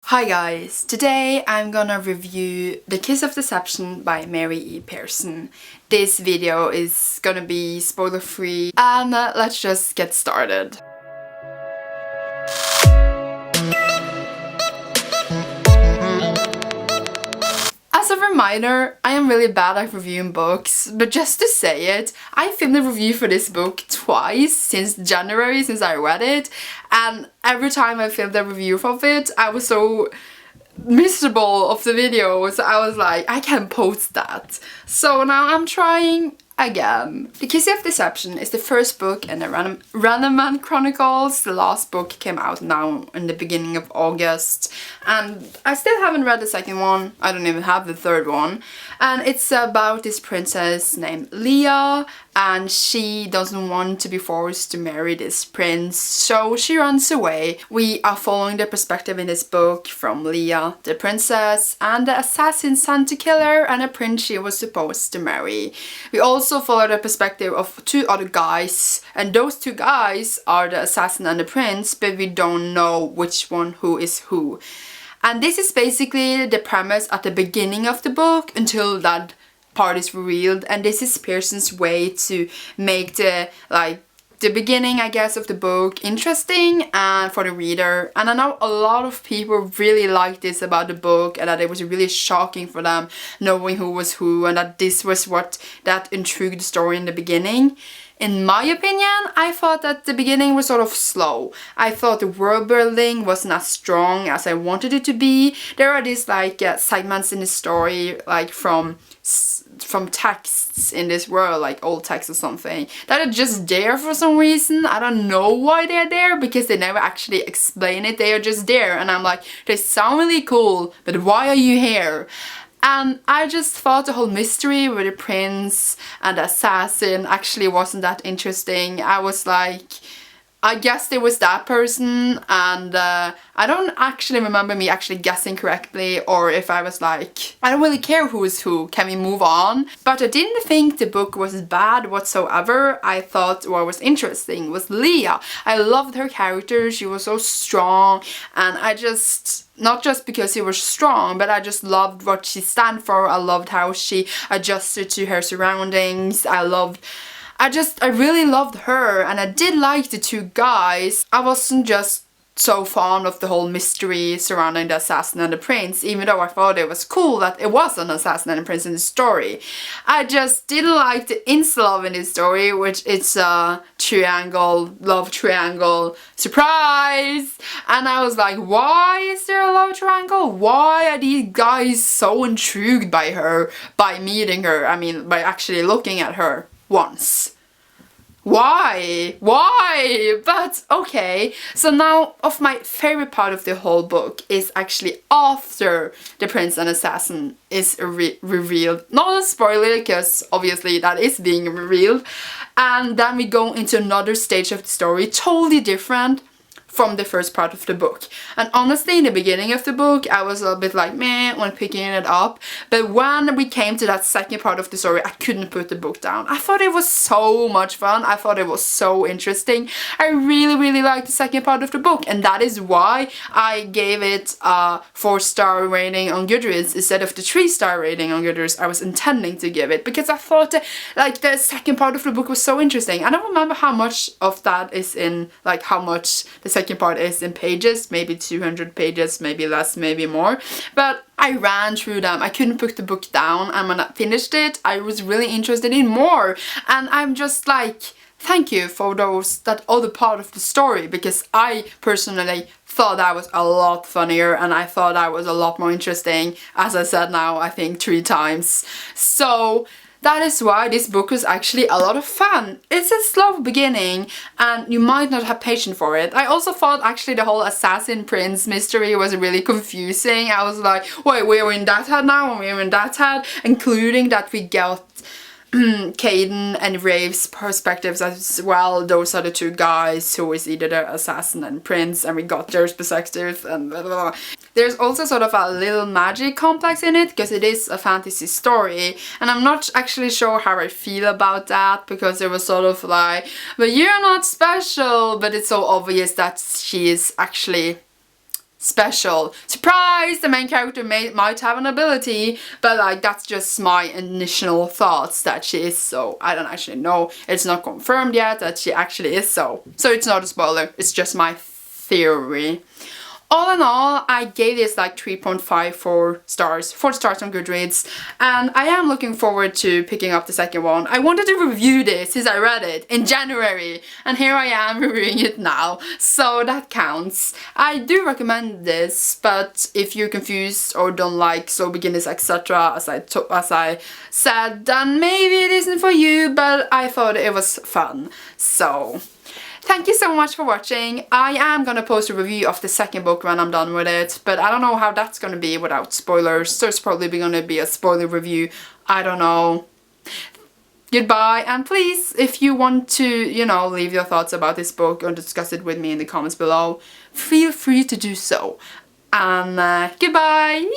Hi guys, today I'm gonna review The Kiss of Deception by Mary E. Pearson. This video is gonna be spoiler free and let's just get started. As a reminder, I am really bad at reviewing books, but just to say it, I filmed a review for this book twice since January, since I read it, and every time I filmed a review of it, I was so miserable of the videos. I was like, I can't post that. So now I'm trying again. The Kiss of Deception is the first book in the Random Man Chronicles. The last book came out now in the beginning of August, and I still haven't read the second one. I don't even have the third one. And it's about this princess named Leah, and she doesn't want to be forced to marry this prince, so she runs away. We are following the perspective in this book from Leah, the princess, and the assassin sent to kill her, and a prince she was supposed to marry. We also follow the perspective of two other guys, and those two guys are the assassin and the prince, but we don't know which one who is who. And this is basically the premise at the beginning of the book until that part is revealed, and this is Pearson's way to make the beginning, I guess, of the book interesting and for the reader. And I know a lot of people really liked this about the book, and that it was really shocking for them knowing who was who, and that this was what that intrigued the story in the beginning. In my opinion, I thought that the beginning was sort of slow. I thought the world building wasn't as strong as I wanted it to be. There are these segments in the story, like from texts in this world, like old texts or something, that are just there for some reason. I don't know why they're there, because they never actually explain it. They are just there, and I'm like, they sound really cool, but why are you here? And I just thought the whole mystery with the prince and the assassin actually wasn't that interesting. I was like, I guessed it was that person, and I don't actually remember me actually guessing correctly, or if I was like, I don't really care who is who, can we move on? But I didn't think the book was bad whatsoever. I thought what was interesting was Leah. I loved her character, she was so strong, and I just, not just because she was strong, but I just loved what she stand for. I loved how she adjusted to her surroundings. I really loved her, and I did like the two guys. I wasn't just so fond of the whole mystery surrounding the assassin and the prince, even though I thought it was cool that it was an assassin and a prince in the story. I just didn't like the insta-love in this story, which it's a triangle, love triangle, surprise! And I was like, why is there a love triangle? Why are these guys so intrigued by her, by meeting her, by actually looking at her once? Why? But okay, so now of my favorite part of the whole book is actually after the prince and assassin is revealed. Not a spoiler, because obviously that is being revealed. And then we go into another stage of the story, totally different from the first part of the book. And honestly, in the beginning of the book, I was a little bit like meh when picking it up, but when we came to that second part of the story, I couldn't put the book down. I thought it was so much fun. I thought it was so interesting. I really liked the second part of the book, and that is why I gave it a 4-star rating on Goodreads instead of the 3-star rating on Goodreads I was intending to give it, because I thought the second part of the book was so interesting. I don't remember how much of that is in, how much the second part is in pages, maybe 200 pages, maybe less, maybe more, but I ran through them. I couldn't put the book down, and when I finished it, I was really interested in more, and I'm just like, thank you for that other part of the story, because I personally thought that was a lot funnier, and I thought that was a lot more interesting, as I said now, I think 3 times. So that is why this book was actually a lot of fun. It's a slow beginning, and you might not have patience for it. I also thought actually the whole assassin prince mystery was really confusing. I was like, wait, we're in that head now, and we're in that head, including that we got Caden and Rave's perspectives as well. Those are the two guys who is either the assassin and prince, and we got their perspective and blah, blah, blah. There's also sort of a little magic complex in it, because it is a fantasy story, and I'm not actually sure how I feel about that, because it was sort of like, but you're not special, but it's so obvious that she is actually special. Surprise! The main character might have an ability, but like that's just my initial thoughts that she is so. I don't actually know. It's not confirmed yet that she actually is so. So it's not a spoiler. It's just my theory. All in all, I gave this like 3.54 stars, 4 stars on Goodreads, and I am looking forward to picking up the second one. I wanted to review this since I read it in January, and here I am reviewing it now, so that counts. I do recommend this, but if you're confused or don't like slow beginners, etc., as I said, then maybe it isn't for you, but I thought it was fun, so. Thank you so much for watching. I am gonna post a review of the second book when I'm done with it, but I don't know how that's gonna be without spoilers. So it's probably gonna be a spoiler review. I don't know. Goodbye, and please, if you want to, you know, leave your thoughts about this book or discuss it with me in the comments below, feel free to do so. And goodbye!